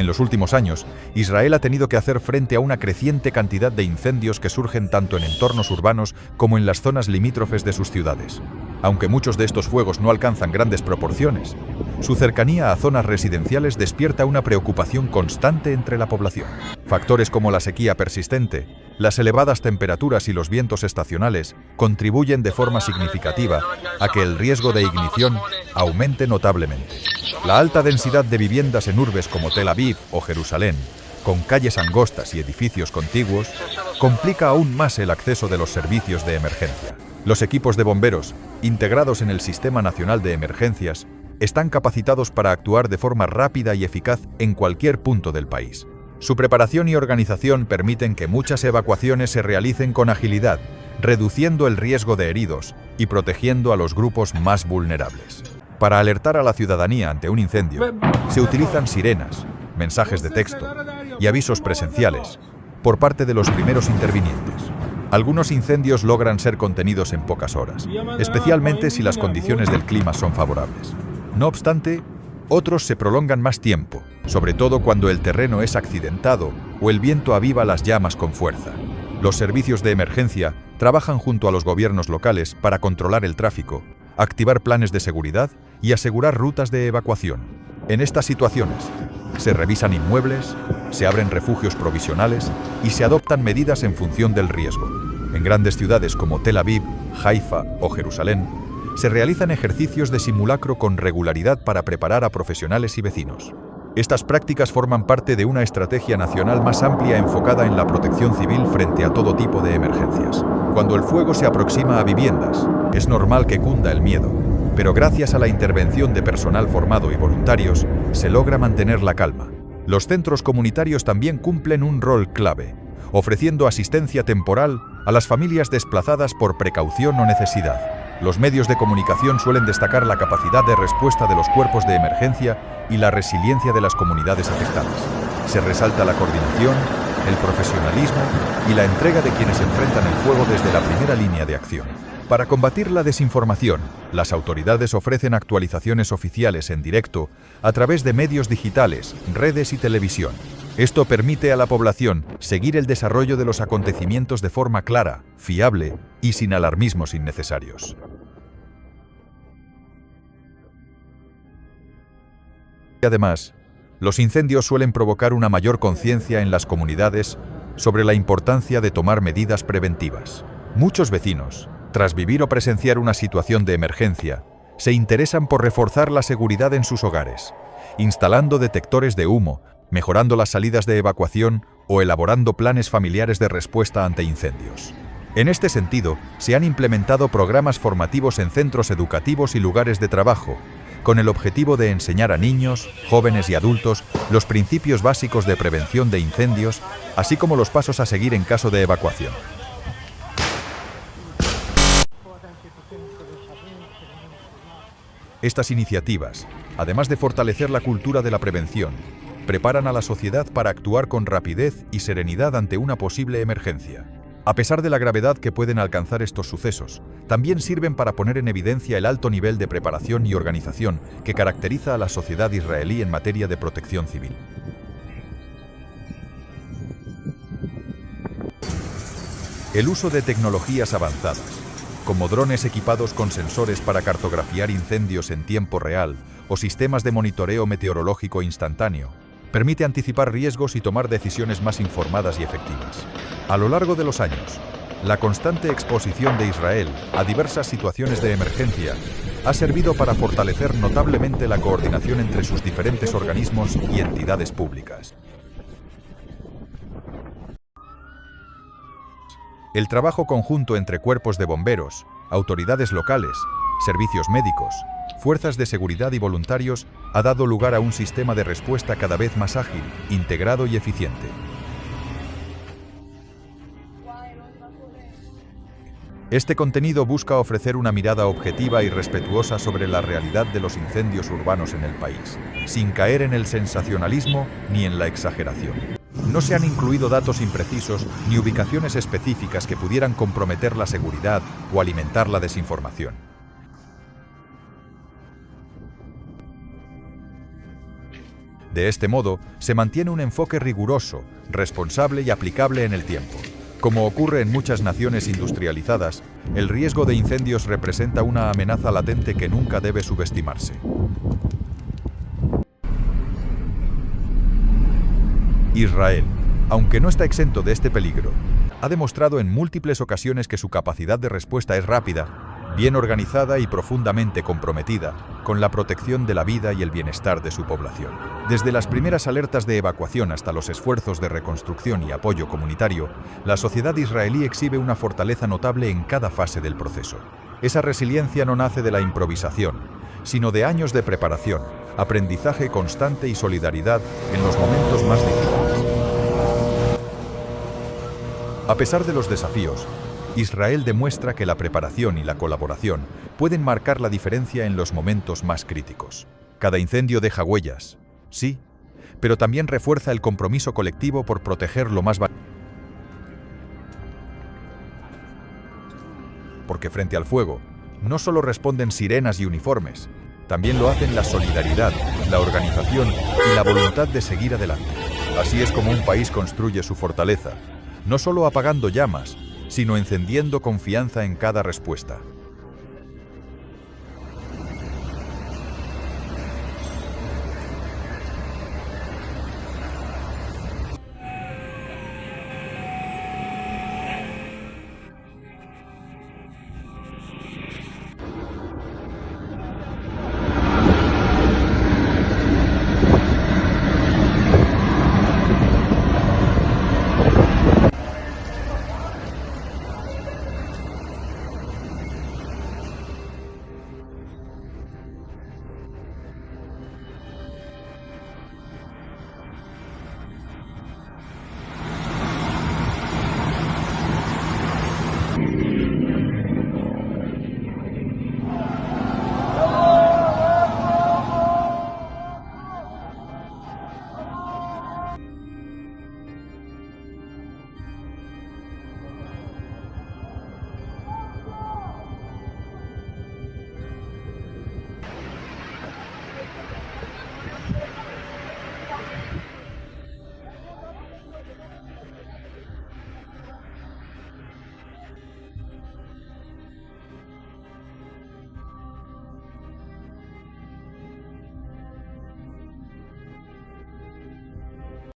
En los últimos años, Israel ha tenido que hacer frente a una creciente cantidad de incendios que surgen tanto en entornos urbanos como en las zonas limítrofes de sus ciudades. Aunque muchos de estos fuegos no alcanzan grandes proporciones, su cercanía a zonas residenciales despierta una preocupación constante entre la población. Factores como la sequía persistente, las elevadas temperaturas y los vientos estacionales contribuyen de forma significativa a que el riesgo de ignición aumente notablemente. La alta densidad de viviendas en urbes como Tel Aviv o Jerusalén, con calles angostas y edificios contiguos, complica aún más el acceso de los servicios de emergencia. Los equipos de bomberos, integrados en el Sistema Nacional de Emergencias, están capacitados para actuar de forma rápida y eficaz en cualquier punto del país. Su preparación y organización permiten que muchas evacuaciones se realicen con agilidad, reduciendo el riesgo de heridos y protegiendo a los grupos más vulnerables. Para alertar a la ciudadanía ante un incendio, se utilizan sirenas, mensajes de texto y avisos presenciales por parte de los primeros intervinientes. Algunos incendios logran ser contenidos en pocas horas, especialmente si las condiciones del clima son favorables. No obstante, otros se prolongan más tiempo, sobre todo cuando el terreno es accidentado o el viento aviva las llamas con fuerza. Los servicios de emergencia trabajan junto a los gobiernos locales para controlar el tráfico, activar planes de seguridad y asegurar rutas de evacuación. En estas situaciones, se revisan inmuebles, se abren refugios provisionales y se adoptan medidas en función del riesgo. En grandes ciudades como Tel Aviv, Haifa o Jerusalén, se realizan ejercicios de simulacro con regularidad para preparar a profesionales y vecinos. Estas prácticas forman parte de una estrategia nacional más amplia enfocada en la protección civil frente a todo tipo de emergencias. Cuando el fuego se aproxima a viviendas, es normal que cunda el miedo, pero gracias a la intervención de personal formado y voluntarios, se logra mantener la calma. Los centros comunitarios también cumplen un rol clave, ofreciendo asistencia temporal a las familias desplazadas por precaución o necesidad. Los medios de comunicación suelen destacar la capacidad de respuesta de los cuerpos de emergencia y la resiliencia de las comunidades afectadas. Se resalta la coordinación, el profesionalismo y la entrega de quienes enfrentan el fuego desde la primera línea de acción. Para combatir la desinformación, las autoridades ofrecen actualizaciones oficiales en directo a través de medios digitales, redes y televisión. Esto permite a la población seguir el desarrollo de los acontecimientos de forma clara, fiable y sin alarmismos innecesarios. Además, los incendios suelen provocar una mayor conciencia en las comunidades sobre la importancia de tomar medidas preventivas. Muchos vecinos, tras vivir o presenciar una situación de emergencia, se interesan por reforzar la seguridad en sus hogares, instalando detectores de humo, mejorando las salidas de evacuación o elaborando planes familiares de respuesta ante incendios. En este sentido, se han implementado programas formativos en centros educativos y lugares de trabajo, con el objetivo de enseñar a niños, jóvenes y adultos los principios básicos de prevención de incendios, así como los pasos a seguir en caso de evacuación. Estas iniciativas, además de fortalecer la cultura de la prevención, preparan a la sociedad para actuar con rapidez y serenidad ante una posible emergencia. A pesar de la gravedad que pueden alcanzar estos sucesos, también sirven para poner en evidencia el alto nivel de preparación y organización que caracteriza a la sociedad israelí en materia de protección civil. El uso de tecnologías avanzadas, como drones equipados con sensores para cartografiar incendios en tiempo real o sistemas de monitoreo meteorológico instantáneo, permite anticipar riesgos y tomar decisiones más informadas y efectivas. A lo largo de los años, la constante exposición de Israel a diversas situaciones de emergencia ha servido para fortalecer notablemente la coordinación entre sus diferentes organismos y entidades públicas. El trabajo conjunto entre cuerpos de bomberos, autoridades locales, servicios médicos, fuerzas de seguridad y voluntarios ha dado lugar a un sistema de respuesta cada vez más ágil, integrado y eficiente. Este contenido busca ofrecer una mirada objetiva y respetuosa sobre la realidad de los incendios urbanos en el país, sin caer en el sensacionalismo ni en la exageración. No se han incluido datos imprecisos ni ubicaciones específicas que pudieran comprometer la seguridad o alimentar la desinformación. De este modo, se mantiene un enfoque riguroso, responsable y aplicable en el tiempo. Como ocurre en muchas naciones industrializadas, el riesgo de incendios representa una amenaza latente que nunca debe subestimarse. Israel, aunque no está exento de este peligro, ha demostrado en múltiples ocasiones que su capacidad de respuesta es rápida, bien organizada y profundamente comprometida con la protección de la vida y el bienestar de su población. Desde las primeras alertas de evacuación hasta los esfuerzos de reconstrucción y apoyo comunitario, la sociedad israelí exhibe una fortaleza notable en cada fase del proceso. Esa resiliencia no nace de la improvisación, sino de años de preparación, aprendizaje constante y solidaridad en los momentos más difíciles. A pesar de los desafíos, Israel demuestra que la preparación y la colaboración pueden marcar la diferencia en los momentos más críticos. Cada incendio deja huellas, sí, pero también refuerza el compromiso colectivo por proteger lo más valioso. Porque frente al fuego, no solo responden sirenas y uniformes, también lo hacen la solidaridad, la organización y la voluntad de seguir adelante. Así es como un país construye su fortaleza, no solo apagando llamas, sino encendiendo confianza en cada respuesta.